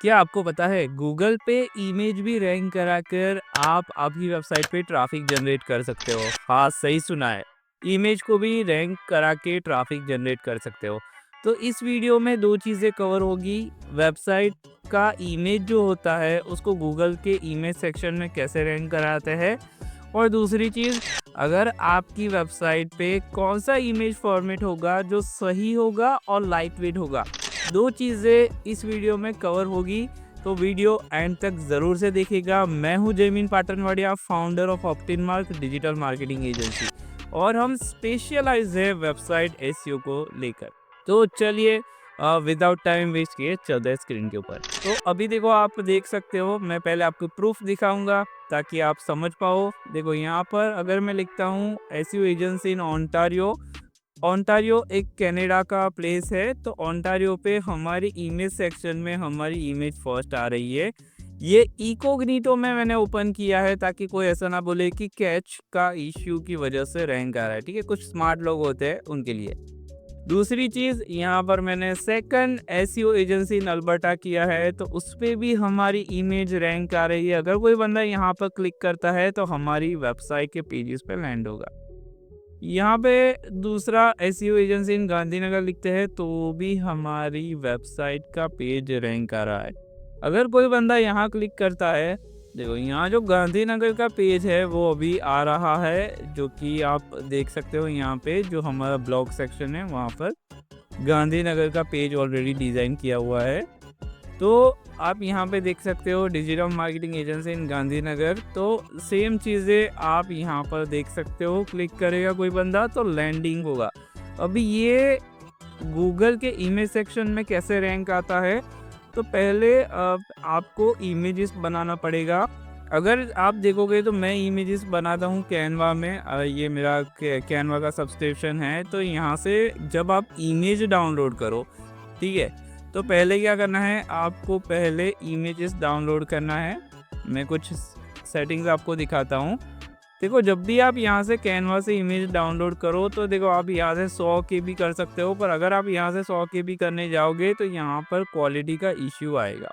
क्या आपको पता है गूगल पे इमेज भी रैंक कराकर आप आपकी वेबसाइट पे ट्रैफिक जनरेट कर सकते हो। हाँ, सही सुना है। इमेज को भी रैंक करा के ट्रैफिक जनरेट कर सकते हो। तो इस वीडियो में दो चीज़ें कवर होगी। वेबसाइट का इमेज जो होता है उसको गूगल के इमेज सेक्शन में कैसे रैंक कराते हैं, और दूसरी चीज़, अगर आपकी वेबसाइट पे कौन सा इमेज फॉर्मेट होगा जो सही होगा और लाइट वेट होगा। दो चीज़ें इस वीडियो में कवर होगी, तो वीडियो एंड तक ज़रूर से देखिएगा। मैं हूं Jaymeen Patanwadiya, founder of Optinmark digital marketing agency, और हम स्पेशलाइज है वेबसाइट एसईओ को लेकर। तो चलिए विदाउट टाइम वेस्ट किए चलते हैं स्क्रीन के ऊपर। तो अभी देखो, आप देख सकते हो, मैं पहले आपको प्रूफ दिखाऊंगा ताकि आप समझ पाओ। देखो यहाँ पर अगर मैं लिखता हूँ एसईओ एजेंसी इन ओंटारियो। ओंटारियो एक कनाडा का प्लेस है, तो ओंटारियो पे हमारी इमेज सेक्शन में हमारी इमेज फर्स्ट आ रही है। ये इकोग्निटो में मैंने ओपन किया है ताकि कोई ऐसा ना बोले कि कैच का इश्यू की वजह से रैंक आ रहा है। ठीक है, कुछ स्मार्ट लोग होते हैं उनके लिए। दूसरी चीज़, यहाँ पर मैंने सेकंड एसईओ एजेंसी इन अल्बर्टा किया है, तो उस पे भी हमारी इमेज रैंक आ रही है। अगर कोई बंदा यहाँ पर क्लिक करता है तो हमारी वेबसाइट के पेजेस पे लैंड होगा। यहाँ पे दूसरा एसईओ एजेंसी इन गांधीनगर लिखते हैं तो भी हमारी वेबसाइट का पेज रैंक आ रहा है। अगर कोई बंदा यहाँ क्लिक करता है, देखो यहाँ जो गांधीनगर का पेज है वो अभी आ रहा है, जो कि आप देख सकते हो। यहाँ पे जो हमारा ब्लॉग सेक्शन है वहाँ पर गांधीनगर का पेज ऑलरेडी डिज़ाइन किया हुआ है। तो आप यहाँ पे देख सकते हो डिजिटल मार्केटिंग एजेंसी इन गांधीनगर। तो सेम चीज़ें आप यहाँ पर देख सकते हो। क्लिक करेगा कोई बंदा तो लैंडिंग होगा। अभी ये गूगल के इमेज सेक्शन में कैसे रैंक आता है, तो पहले आपको इमेजेस बनाना पड़ेगा। अगर आप देखोगे तो मैं इमेजेस बनाता हूँ कैनवा में। ये मेरा कैनवा का सब्सक्रिप्शन है। तो यहाँ से जब आप इमेज डाउनलोड करो, ठीक है, तो पहले क्या करना है, आपको पहले इमेजेस डाउनलोड करना है। मैं कुछ सेटिंग्स आपको दिखाता हूँ। देखो, जब भी आप यहाँ से कैनवा से इमेज डाउनलोड करो तो देखो आप यहाँ से 100 KB कर सकते हो, पर अगर आप यहाँ से 100 KB करने जाओगे तो यहाँ पर क्वालिटी का इश्यू आएगा।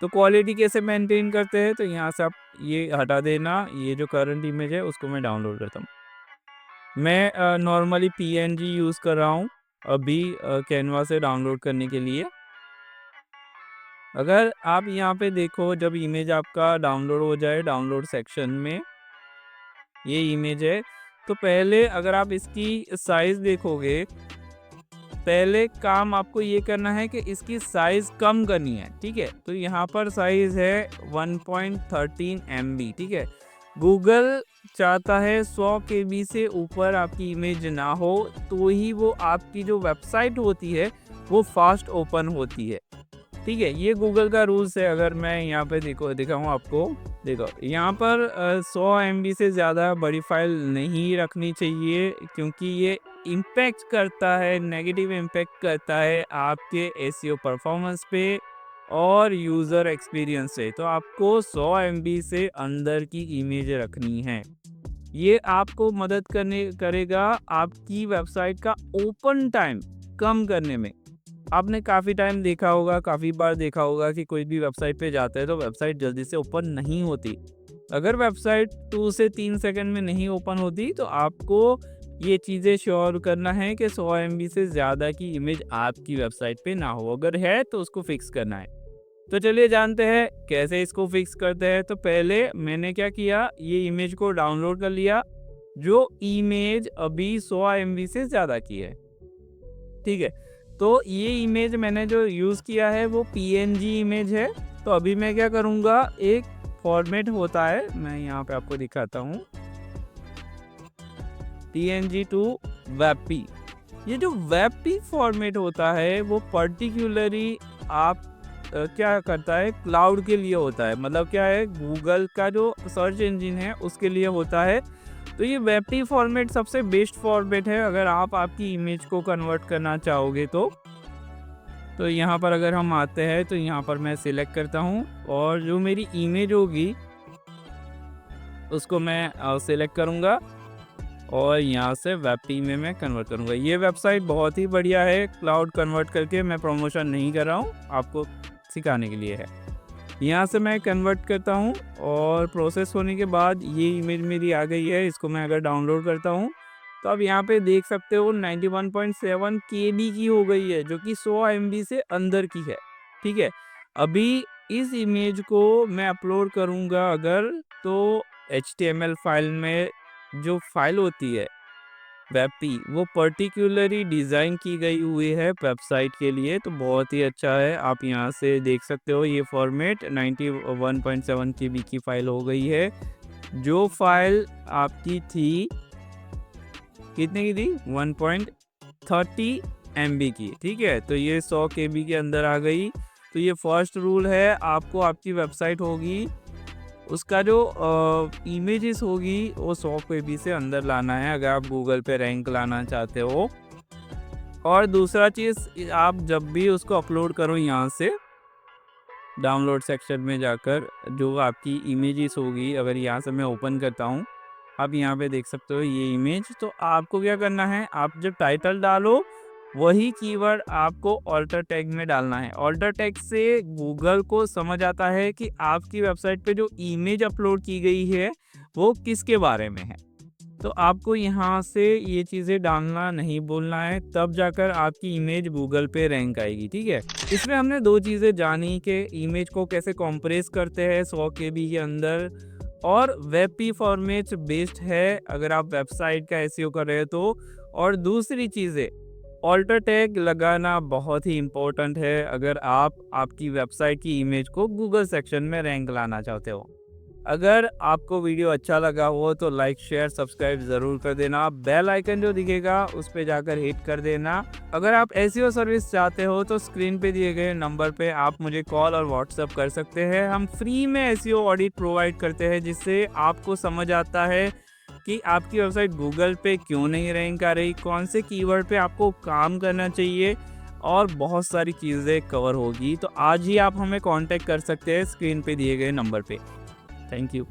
तो क्वालिटी कैसे मेंटेन करते हैं, तो यहाँ से आप ये हटा देना। ये जो करंट इमेज है उसको मैं डाउनलोड करता हूँ। मैं नॉर्मली PNG यूज़ कर रहा हूँ अभी कैनवा से डाउनलोड करने के लिए। अगर आप यहाँ पे देखो, जब इमेज आपका डाउनलोड हो जाए, डाउनलोड सेक्शन में ये इमेज है, तो पहले अगर आप इसकी साइज़ देखोगे, पहले काम आपको ये करना है कि इसकी साइज़ कम करनी है। ठीक है, तो यहाँ पर साइज़ है 1.13 MB। ठीक है, गूगल चाहता है 100 KB से ऊपर आपकी इमेज ना हो, तो ही वो आपकी जो वेबसाइट होती है वो फास्ट ओपन होती है। ठीक है, ये गूगल का रूल्स है। अगर मैं यहाँ पे दिखाऊँ आपको, देखो यहाँ पर 100 MB से ज़्यादा बड़ी फाइल नहीं रखनी चाहिए, क्योंकि ये इम्पैक्ट करता है, नेगेटिव इम्पैक्ट करता है आपके एसईओ परफॉर्मेंस पे और यूज़र एक्सपीरियंस से। तो आपको 100 MB से अंदर की इमेज रखनी है। ये आपको मदद करेगा आपकी वेबसाइट का ओपन टाइम कम करने में। आपने काफ़ी टाइम देखा होगा, काफ़ी बार देखा होगा कि कोई भी वेबसाइट पे जाता है तो वेबसाइट जल्दी से ओपन नहीं होती। अगर वेबसाइट 2 से 3 सेकंड में नहीं ओपन होती तो आपको ये चीज़ें श्योर करना है कि 100 MB से ज़्यादा की इमेज आपकी वेबसाइट पे ना हो। अगर है तो उसको फिक्स करना है। तो चलिए जानते हैं कैसे इसको फिक्स करते हैं। तो पहले मैंने क्या किया, ये इमेज को डाउनलोड कर लिया जो इमेज अभी 100 MB से ज़्यादा की है। ठीक है, तो ये इमेज मैंने जो यूज़ किया है वो PNG इमेज है। तो अभी मैं क्या करूँगा, एक फॉर्मेट होता है, मैं यहाँ पे आपको दिखाता हूँ, PNG टू WebP। ये जो WebP फॉर्मेट होता है वो पर्टिकुलरली आप क्या करता है, क्लाउड के लिए होता है। मतलब क्या है, गूगल का जो सर्च इंजन है उसके लिए होता है। तो ये WebP फॉर्मेट सबसे बेस्ट फॉर्मेट है अगर आप आपकी इमेज को कन्वर्ट करना चाहोगे तो यहाँ पर अगर हम आते हैं तो यहाँ पर मैं सिलेक्ट करता हूँ, और जो मेरी इमेज होगी उसको मैं सिलेक्ट करूँगा और यहाँ से WebP में मैं कन्वर्ट करूँगा। ये वेबसाइट बहुत ही बढ़िया है, क्लाउड कन्वर्ट करके। मैं प्रमोशन नहीं कर रहा हूँ, आपको सिखाने के लिए है। यहाँ से मैं कन्वर्ट करता हूँ और प्रोसेस होने के बाद ये इमेज मेरी आ गई है। इसको मैं अगर डाउनलोड करता हूँ तो अब यहाँ पे देख सकते हो 91.7 केबी की हो गई है, जो कि 100 एमबी से अंदर की है। ठीक है, अभी इस इमेज को मैं अपलोड करूँगा अगर, तो HTML फाइल में जो फाइल होती है वेबपी, वो पर्टिकुलरली डिज़ाइन की गई हुई है वेबसाइट के लिए, तो बहुत ही अच्छा है। आप यहाँ से देख सकते हो ये फॉर्मेट 91.7 केबी की फाइल हो गई है। जो फाइल आपकी थी, कितने की थी, 1.30 एमबी की। ठीक है, तो ये 100 केबी के अंदर आ गई। तो ये फर्स्ट रूल है, आपको आपकी वेबसाइट होगी उसका जो इमेजेस होगी वो 100 केबी से अंदर लाना है अगर आप गूगल पे रैंक लाना चाहते हो। और दूसरा चीज़, आप जब भी उसको अपलोड करो यहाँ से डाउनलोड सेक्शन में जाकर, जो आपकी इमेजेस होगी, अगर यहाँ से मैं ओपन करता हूँ, आप यहाँ पे देख सकते हो ये इमेज। तो आपको क्या करना है, आप जब टाइटल डालो वही कीवर्ड आपको ऑल्टर टैग में डालना है। ऑल्टर टैग से गूगल को समझ आता है कि आपकी वेबसाइट पे जो इमेज अपलोड की गई है वो किसके बारे में है। तो आपको यहाँ से ये चीज़ें डालना नहीं बोलना है, तब जाकर आपकी इमेज गूगल पे रैंक आएगी। ठीक है, इसमें हमने दो चीज़ें जानी कि इमेज को कैसे कॉम्प्रेस करते हैं 100 केबी के अंदर, और वेबपी फॉर्मेट बेस्ड है अगर आप वेबसाइट का एसईओ कर रहे हो तो। और दूसरी चीज़ें, ऑल्टर टैग लगाना बहुत ही इम्पोर्टेंट है अगर आप आपकी वेबसाइट की इमेज को गूगल सेक्शन में रैंक लाना चाहते हो। अगर आपको वीडियो अच्छा लगा हो तो लाइक शेयर सब्सक्राइब ज़रूर कर देना। बेल आइकन जो दिखेगा उस पर जाकर हिट कर देना। अगर आप एसईओ सर्विस चाहते हो तो स्क्रीन पे दिए गए नंबर पे आप मुझे कॉल और व्हाट्सएप कर सकते हैं। हम फ्री में एसईओ ऑडिट प्रोवाइड करते हैं, जिससे आपको समझ आता है कि आपकी वेबसाइट गूगल पे क्यों नहीं रैंक आ रही, कौन से कीवर्ड पे आपको काम करना चाहिए, और बहुत सारी चीज़ें कवर होगी। तो आज ही आप हमें कांटेक्ट कर सकते हैं स्क्रीन पे दिए गए नंबर पे। Thank you.